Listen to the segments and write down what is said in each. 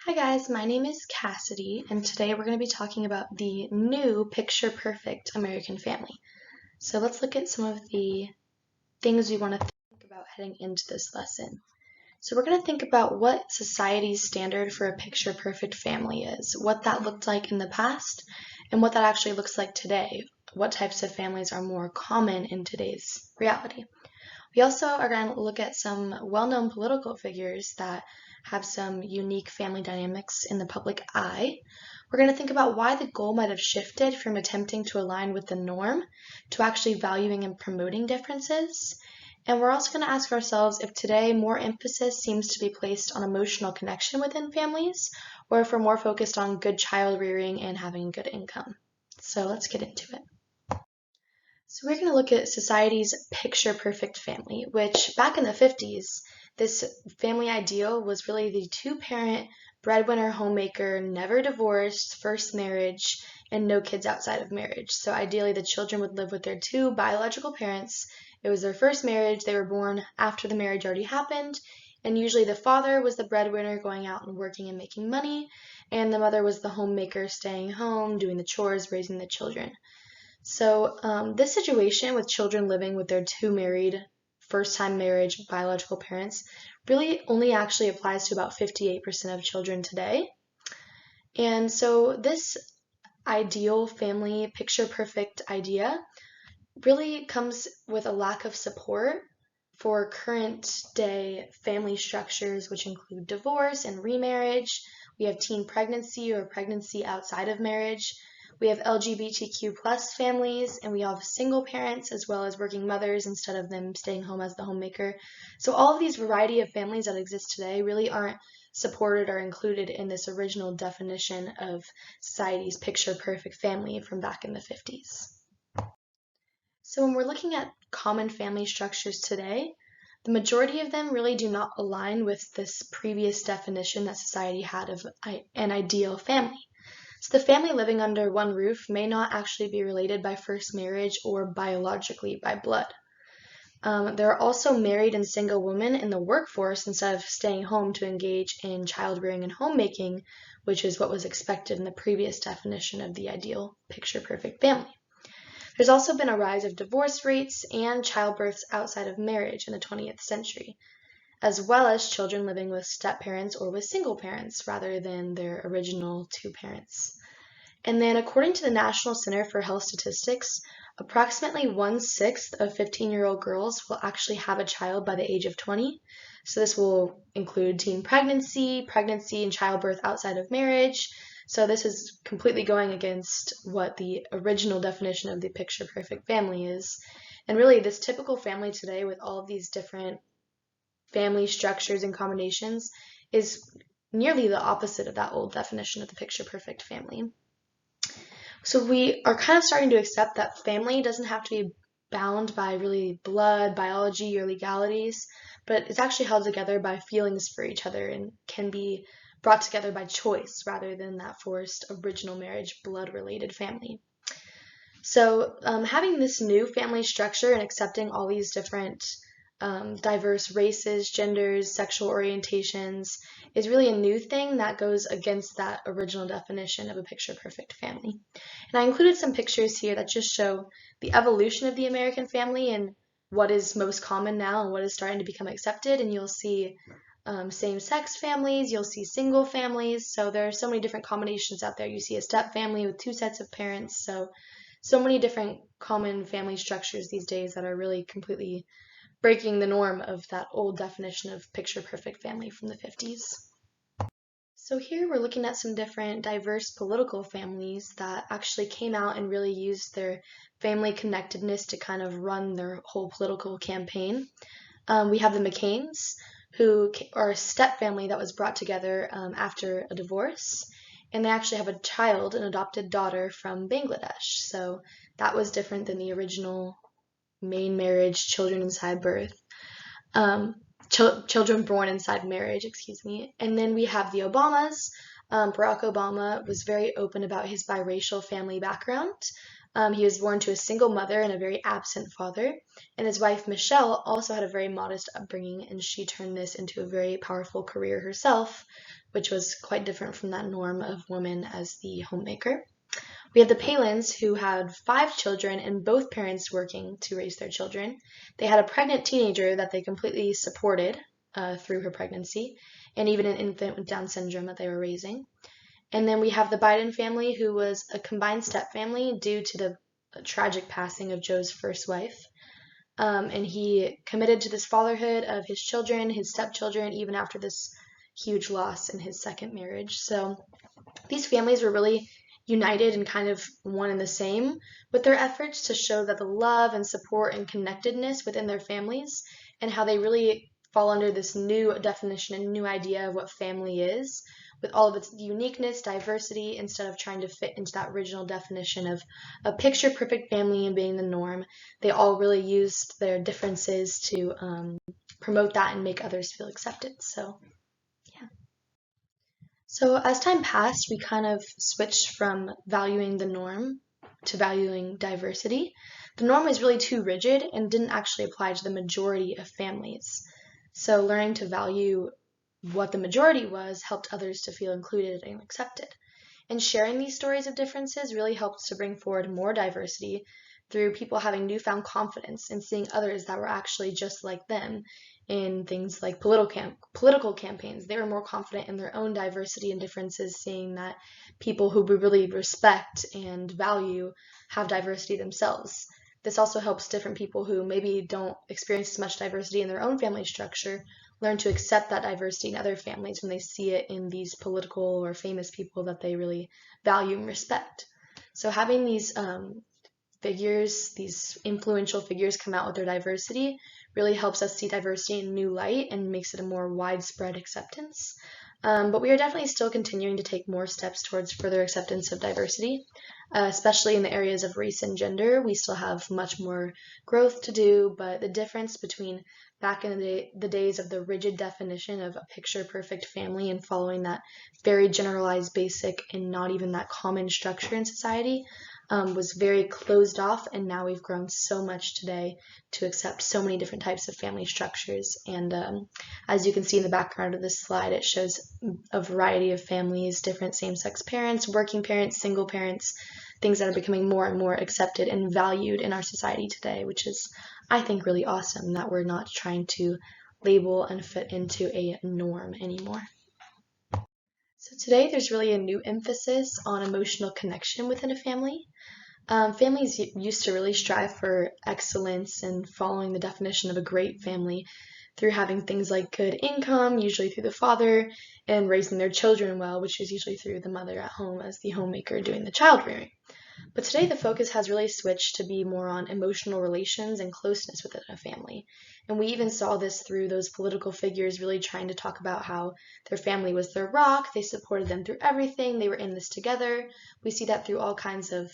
Hi guys, my name is Cassidy, and today we're going to be talking about the new picture perfect American family. So let's look at some of the things we want to think about heading into this lesson. So we're going to think about what society's standard for a picture perfect family is, what that looked like in the past, and what that actually looks like today. What types of families are more common in today's reality. We also are going to look at some well-known political figures that have some unique family dynamics in the public eye. We're going to think about why the goal might have shifted from attempting to align with the norm to actually valuing and promoting differences. And we're also going to ask ourselves if today more emphasis seems to be placed on emotional connection within families, or if we're more focused on good child rearing and having a good income. So let's get into it. So we're going to look at society's picture-perfect family, which back in the 50s, this family ideal was really the two-parent, breadwinner, homemaker, never divorced, first marriage, and no kids outside of marriage. So ideally, the children would live with their two biological parents. It was their first marriage. They were born after the marriage already happened, and usually the father was the breadwinner going out and working and making money, and the mother was the homemaker staying home, doing the chores, raising the children. So this situation with children living with their two married, first-time marriage biological parents really only actually applies to about 58% of children today. And so this ideal family, picture-perfect idea really comes with a lack of support for current day family structures, which include divorce and remarriage. We have teen pregnancy or pregnancy outside of marriage. We have LGBTQ plus families, and we have single parents as well as working mothers instead of them staying home as the homemaker. So all of these variety of families that exist today really aren't supported or included in this original definition of society's picture perfect family from back in the 50s. So when we're looking at common family structures today, the majority of them really do not align with this previous definition that society had of an ideal family. So the family living under one roof may not actually be related by first marriage or biologically by blood. There are also married and single women in the workforce instead of staying home to engage in child rearing and homemaking, which is what was expected in the previous definition of the ideal picture perfect family. There's also been a rise of divorce rates and childbirths outside of marriage in the 20th century, as well as children living with step-parents or with single parents rather than their original two parents. And then according to the National Center for Health Statistics, approximately 1/6 of 15-year-old girls will actually have a child by the age of 20. So this will include teen pregnancy, pregnancy and childbirth outside of marriage. So this is completely going against what the original definition of the picture perfect family is. And really this typical family today with all of these different family structures and combinations is nearly the opposite of that old definition of the picture perfect family. So we are kind of starting to accept that family doesn't have to be bound by really blood, biology, or legalities, but it's actually held together by feelings for each other and can be brought together by choice rather than that forced original marriage blood-related family. So having this new family structure and accepting all these different diverse races, genders, sexual orientations is really a new thing that goes against that original definition of a picture perfect family. And I included some pictures here that just show the evolution of the American family and what is most common now and what is starting to become accepted. And you'll see same-sex families, you'll see single families. So there are so many different combinations out there. You see a step family with two sets of parents. So many different common family structures these days that are really completely breaking the norm of that old definition of picture perfect family from the 50s. So here we're looking at some different diverse political families that actually came out and really used their family connectedness to kind of run their whole political campaign. We have the McCains, who are a step family that was brought together after a divorce, and they actually have a child, an adopted daughter from Bangladesh. So that was different than the original main marriage, children inside birth. Children born inside marriage, excuse me. And then we have the Obamas. Barack Obama was very open about his biracial family background. He was born to a single mother and a very absent father. And his wife, Michelle, also had a very modest upbringing, and she turned this into a very powerful career herself, which was quite different from that norm of woman as the homemaker. We have the Palins, who had 5 children and both parents working to raise their children. They had a pregnant teenager that they completely supported through her pregnancy, and even an infant with Down syndrome that they were raising. And then we have the Biden family, who was a combined step family due to the tragic passing of Joe's first wife. And he committed to this fatherhood of his children, his stepchildren, even after this huge loss in his second marriage. So these families were really united and kind of one and the same with their efforts to show that the love and support and connectedness within their families and how they really fall under this new definition and new idea of what family is, with all of its uniqueness, diversity, instead of trying to fit into that original definition of a picture-perfect family and being the norm. They all really used their differences to promote that and make others feel accepted. So, yeah. So as time passed, we kind of switched from valuing the norm to valuing diversity. The norm was really too rigid and didn't actually apply to the majority of families. So learning to value what the majority was helped others to feel included and accepted. And sharing these stories of differences really helps to bring forward more diversity through people having newfound confidence and seeing others that were actually just like them in things like political campaigns. They were more confident in their own diversity and differences, seeing that people who we really respect and value have diversity themselves. This also helps different people who maybe don't experience as much diversity in their own family structure learn to accept that diversity in other families when they see it in these political or famous people that they really value and respect. So having these figures, these influential figures come out with their diversity really helps us see diversity in a new light and makes it a more widespread acceptance. But we are definitely still continuing to take more steps towards further acceptance of diversity, especially in the areas of race and gender. We still have much more growth to do, but the difference between back in the days of the rigid definition of a picture-perfect family and following that very generalized, basic, and not even that common structure in society was very closed off, and now we've grown so much today to accept so many different types of family structures. And as you can see in the background of this slide, it shows a variety of families, different same-sex parents, working parents, single parents, things that are becoming more and more accepted and valued in our society today, which is, I think, really awesome that we're not trying to label and fit into a norm anymore. So today there's really a new emphasis on emotional connection within a family. Families used to really strive for excellence and following the definition of a great family through having things like good income, usually through the father, and raising their children well, which is usually through the mother at home as the homemaker doing the child rearing. But today the focus has really switched to be more on emotional relations and closeness within a family. And we even saw this through those political figures really trying to talk about how their family was their rock, they supported them through everything, they were in this together. We see that through all kinds of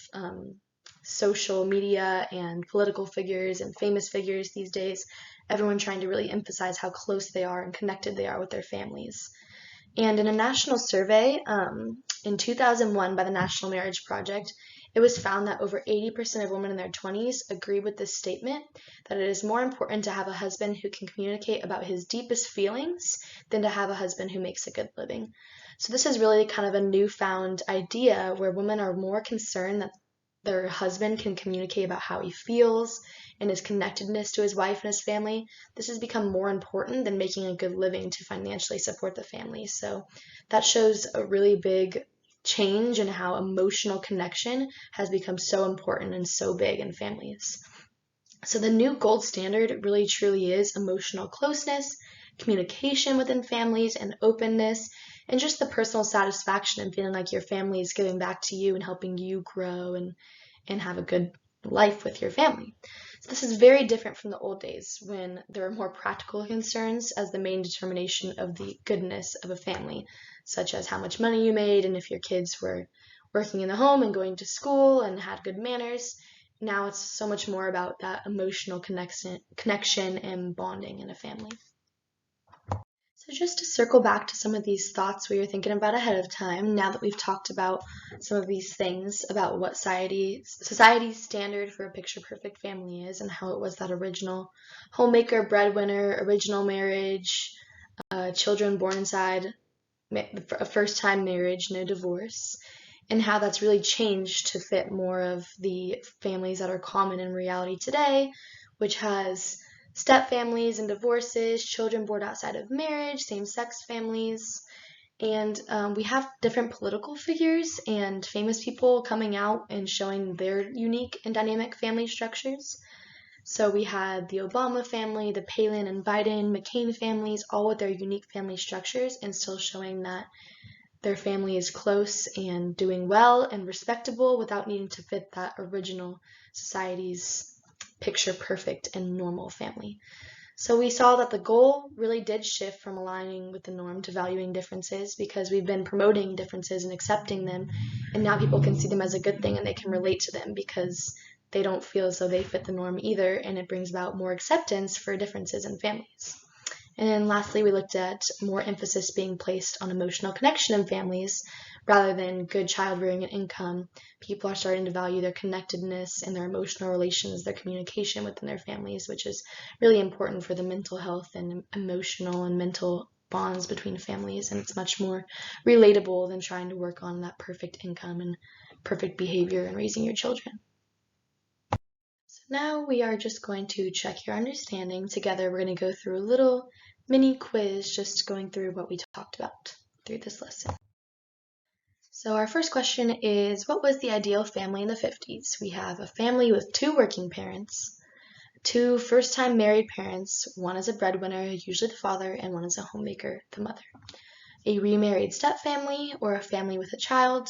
social media and political figures and famous figures these days, everyone trying to really emphasize how close they are and connected they are with their families. And in a national survey in 2001 by the National Marriage Project, it was found that over 80% of women in their 20s agree with this statement, that it is more important to have a husband who can communicate about his deepest feelings than to have a husband who makes a good living. So this is really kind of a newfound idea where women are more concerned that their husband can communicate about how he feels and his connectedness to his wife and his family. This has become more important than making a good living to financially support the family. So that shows a really big change in how emotional connection has become so important and so big in families. So the new gold standard really truly is emotional closeness, communication within families, and openness, and just the personal satisfaction and feeling like your family is giving back to you and helping you grow and have a good life with your family. So this is very different from the old days when there were more practical concerns as the main determination of the goodness of a family, such as how much money you made and if your kids were working in the home and going to school and had good manners. Now it's so much more about that emotional connection and bonding in a family. So just to circle back to some of these thoughts we were thinking about ahead of time, now that we've talked about some of these things about what society's standard for a picture-perfect family is and how it was that original homemaker, breadwinner, original marriage, children born inside a first-time marriage, no divorce, and how that's really changed to fit more of the families that are common in reality today, which has step families and divorces, children born outside of marriage, same-sex families, and we have different political figures and famous people coming out and showing their unique and dynamic family structures. So we had the Obama family, the Palin and Biden, McCain families, all with their unique family structures and still showing that their family is close and doing well and respectable without needing to fit that original society's picture perfect and normal family. So we saw that the goal really did shift from aligning with the norm to valuing differences because we've been promoting differences and accepting them, and now people can see them as a good thing and they can relate to them because they don't feel as though they fit the norm either, and it brings about more acceptance for differences in families. And then lastly, we looked at more emphasis being placed on emotional connection in families rather than good child rearing and income. People are starting to value their connectedness and their emotional relations, their communication within their families, which is really important for the mental health and emotional and mental bonds between families. And it's much more relatable than trying to work on that perfect income and perfect behavior in raising your children. So now we are just going to check your understanding. Together we're going to go through a little mini quiz, just going through what we talked about through this lesson. So our first question is, what was the ideal family in the 50s? We have a family with 2 working parents, 2 first-time married parents, one is a breadwinner, usually the father, and one is a homemaker, the mother. A remarried stepfamily or a family with a child.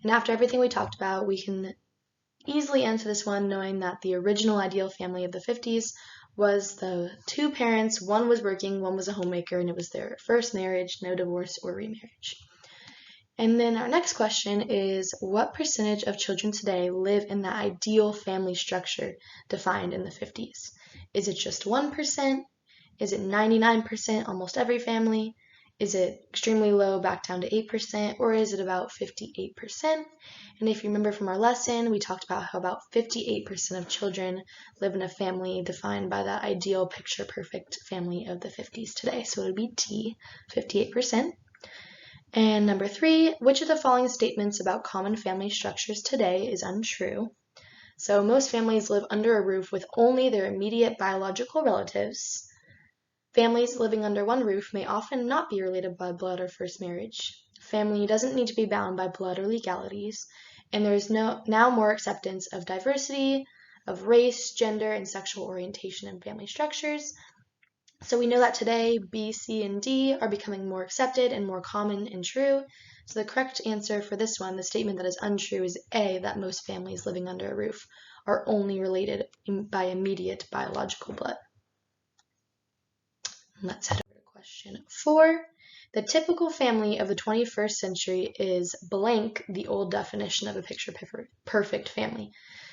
And after everything we talked about, we can easily answer this one knowing that the original ideal family of the 50s was the 2 parents, one was working, one was a homemaker, and it was their first marriage, no divorce or remarriage. And then our next question is, what percentage of children today live in the ideal family structure defined in the 50s? Is it just 1%? Is it 99%, almost every family? Is it extremely low, back down to 8%, or is it about 58%? And if you remember from our lesson, we talked about how about 58% of children live in a family defined by that ideal picture-perfect family of the 50s today. So it would be T, 58%. And number 3, which of the following statements about common family structures today is untrue? So most families live under a roof with only their immediate biological relatives. Families living under one roof may often not be related by blood or first marriage. Family doesn't need to be bound by blood or legalities. And there is now more acceptance of diversity, of race, gender, and sexual orientation in family structures. So we know that today B, C, and D are becoming more accepted and more common and true. So the correct answer for this one, the statement that is untrue, is A, that most families living under a roof are only related by immediate biological blood. Let's head over to question 4. The typical family of the 21st century is blank, the old definition of a picture-perfect family.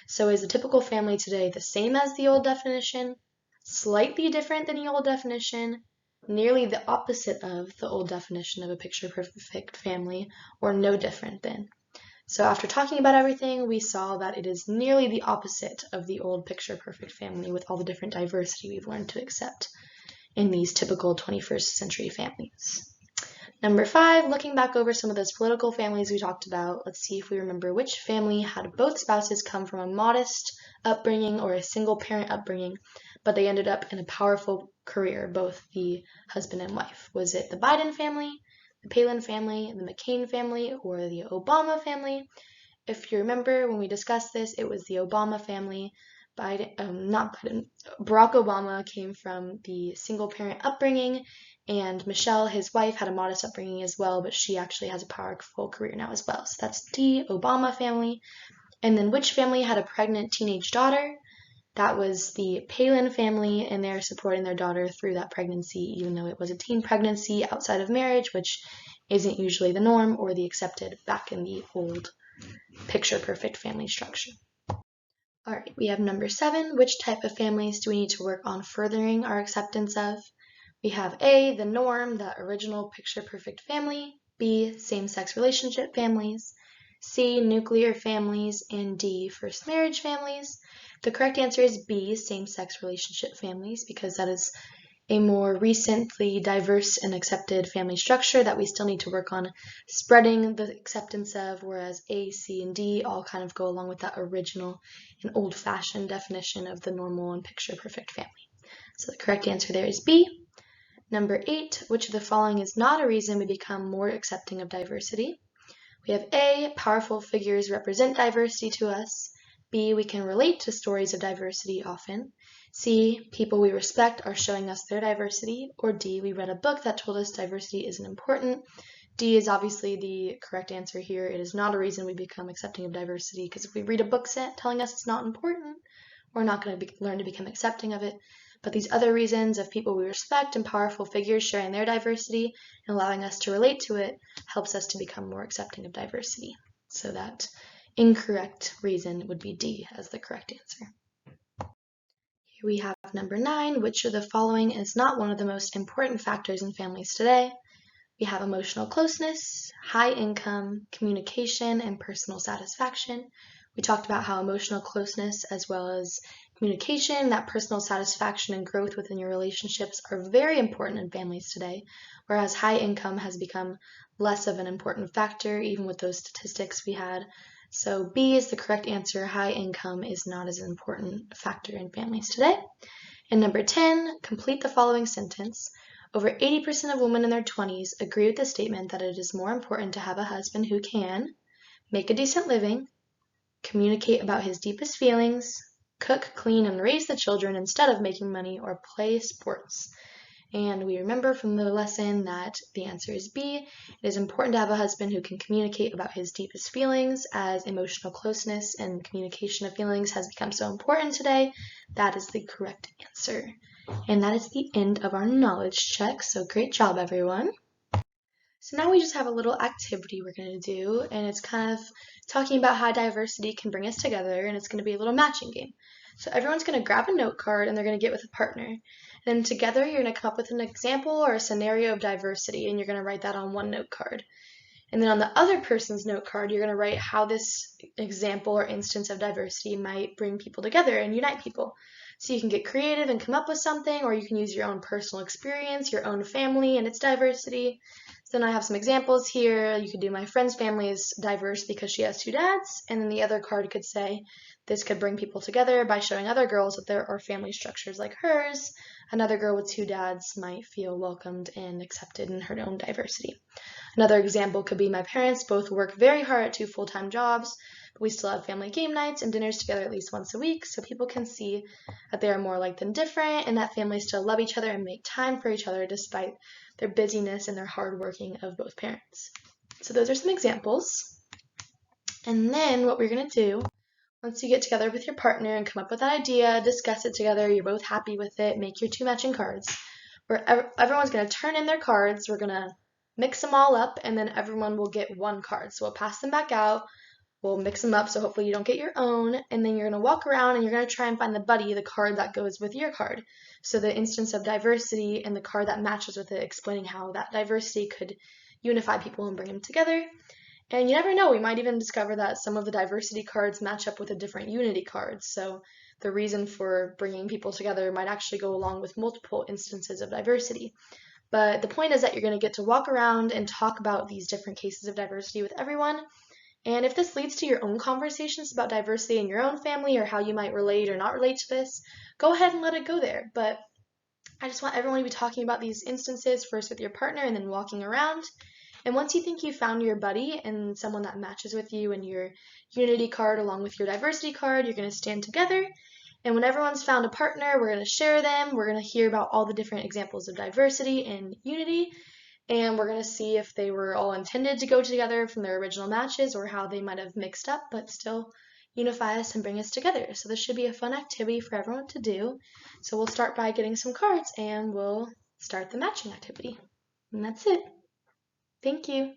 So is the typical family today the same as the old definition, slightly different than the old definition, nearly the opposite of the old definition of a picture-perfect family, or no different than? So after talking about everything, we saw that it is nearly the opposite of the old picture-perfect family with all the different diversity we've learned to accept in these typical 21st century families. Number 5, looking back over some of those political families we talked about, let's see if we remember which family had both spouses come from a modest upbringing or a single parent upbringing, but they ended up in a powerful career, both the husband and wife. Was it the Biden family, the Palin family, the McCain family, or the Obama family? If you remember when we discussed this, it was the Obama family. Barack Obama came from the single parent upbringing, and Michelle, his wife, had a modest upbringing as well, but she actually has a powerful career now as well. So that's the Obama family. And then which family had a pregnant teenage daughter? That was the Palin family, and they're supporting their daughter through that pregnancy, even though it was a teen pregnancy outside of marriage, which isn't usually the norm or the accepted back in the old picture-perfect family structure. All right, we have number 7. Which type of families do we need to work on furthering our acceptance of? We have A, the norm, the original picture-perfect family, B, same-sex relationship families, C, nuclear families, and D, first marriage families. The correct answer is B, same-sex relationship families, because that is a more recently diverse and accepted family structure that we still need to work on spreading the acceptance of, whereas A, C, and D all kind of go along with that original and old-fashioned definition of the normal and picture-perfect family. So the correct answer there is B. Number 8, which of the following is not a reason we become more accepting of diversity? We have A, powerful figures represent diversity to us. B, we can relate to stories of diversity often. C, people we respect are showing us their diversity. Or D, we read a book that told us diversity isn't important. D is obviously the correct answer here. It is not a reason we become accepting of diversity, because if we read a book telling us it's not important, we're not going to learn to become accepting of it. But these other reasons of people we respect and powerful figures sharing their diversity and allowing us to relate to it helps us to become more accepting of diversity. So that incorrect reason would be D as the correct answer. Here we have number 9, which of the following is not one of the most important factors in families today? We have emotional closeness, high income, communication, and personal satisfaction. We talked about how emotional closeness as well as communication, that personal satisfaction and growth within your relationships are very important in families today, whereas high income has become less of an important factor, even with those statistics we had. So B is the correct answer. High income is not as an important factor in families today. And number 10, complete the following sentence. Over 80% of women in their 20s agree with the statement that it is more important to have a husband who can make a decent living, communicate about his deepest feelings, cook, clean, and raise the children instead of making money or play sports. And we remember from the lesson that the answer is B. It is important to have a husband who can communicate about his deepest feelings, as emotional closeness and communication of feelings has become so important today. That is the correct answer. And that is the end of our knowledge check, so great job, everyone. So now we just have a little activity we're going to do, and it's kind of talking about how diversity can bring us together, and it's going to be a little matching game. So everyone's going to grab a note card, and they're going to get with a partner. And then together, you're going to come up with an example or a scenario of diversity, and you're going to write that on one note card. And then on the other person's note card, you're going to write how this example or instance of diversity might bring people together and unite people. So you can get creative and come up with something, or you can use your own personal experience, your own family and its diversity. So then I have some examples here. You could do my friend's family is diverse because she has 2 dads, and then the other card could say this could bring people together by showing other girls that there are family structures like hers. Another girl with 2 dads might feel welcomed and accepted in her own diversity. Another example could be my parents both work very hard at 2 full-time jobs, but we still have family game nights and dinners together at least once a week, so people can see that they are more alike than different, and that families still love each other and make time for each other despite their busyness and their hard working of both parents. So those are some examples. And then what we're going to do, once you get together with your partner and come up with that idea, discuss it together, you're both happy with it, make your 2 matching cards, where everyone's going to turn in their cards. We're going to mix them all up, and then everyone will get 1 card. So we'll pass them back out, we'll mix them up, so hopefully you don't get your own, and then you're going to walk around and you're going to try and find the card that goes with your card. So the instance of diversity and the card that matches with it, explaining how that diversity could unify people and bring them together. And you never know, we might even discover that some of the diversity cards match up with a different unity card. So the reason for bringing people together might actually go along with multiple instances of diversity. But the point is that you're going to get to walk around and talk about these different cases of diversity with everyone. And if this leads to your own conversations about diversity in your own family or how you might relate or not relate to this, go ahead and let it go there. But I just want everyone to be talking about these instances first with your partner and then walking around. And once you think you found your buddy and someone that matches with you and your unity card along with your diversity card, you're going to stand together. And when everyone's found a partner, we're going to share them. We're going to hear about all the different examples of diversity and unity. And we're going to see if they were all intended to go together from their original matches or how they might have mixed up but still unify us and bring us together. So this should be a fun activity for everyone to do. So we'll start by getting some cards and we'll start the matching activity. And that's it. Thank you.